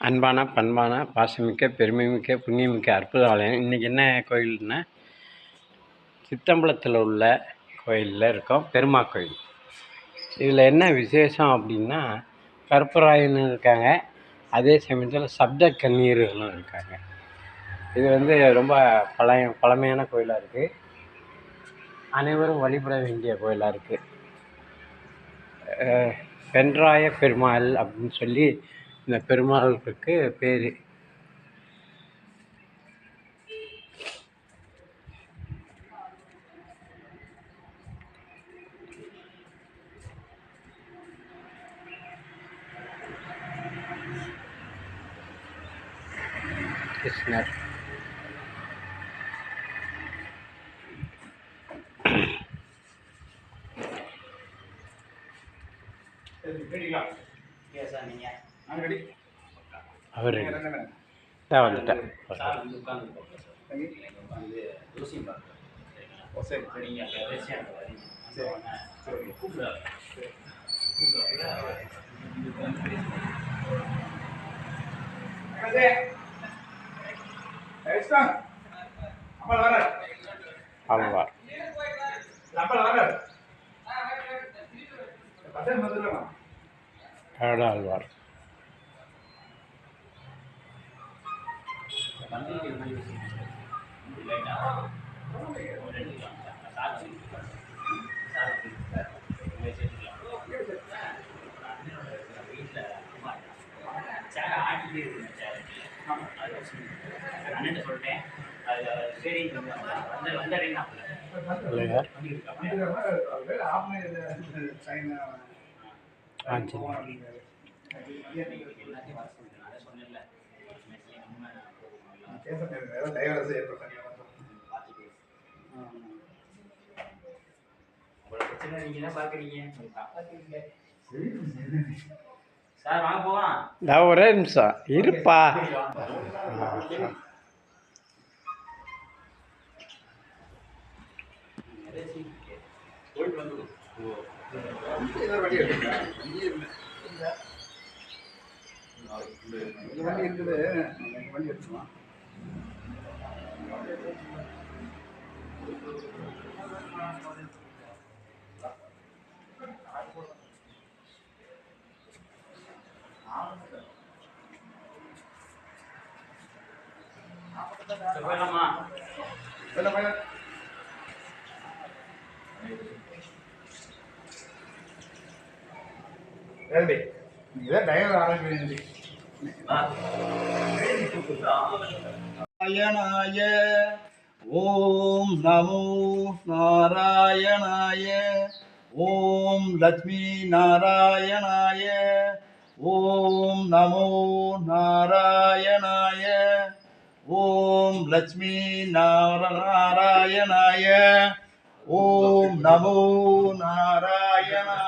அன்பான, பண்பான, பாசமிக்க, பெருமைமிக்க, புண்ணியமிக்க அற்புத ஆலயம். இன்றைக்கி என்ன கோயில்னா, சித்தம்பலத்தில் உள்ள கோயிலில் இருக்கோம். பெருமா கோயில். இதில் என்ன விசேஷம் அப்படின்னா, கருப்பராயன்னு இருக்காங்க. அதே சமயத்தில் சப்த கன்னியர்களும் இருக்காங்க. இது ரொம்ப பழமையான கோயிலாக இருக்குது. அனைவரும் வழிபட வேண்டிய கோயிலாக இருக்குது. வென்றாய பெருமாள் அப்படின்னு சொல்லி இந்த பெருமாளுக்கு பேர். கிருஷ்ணர் அவர் வந்துட்டேன். ஆழ்வார் ஆழ்வார் சொல்லிட்டேன். ஒரே நிமிஷம் இருப்பா. நாராயணாய ஓம் நமோ நாராயணாய ஓம் லட்சுமி நாராயணாய ஓம் நமோ நாராயணாய ஓம் லட்சுமி நாராயணாய ஓம் நமோ நாராயணாய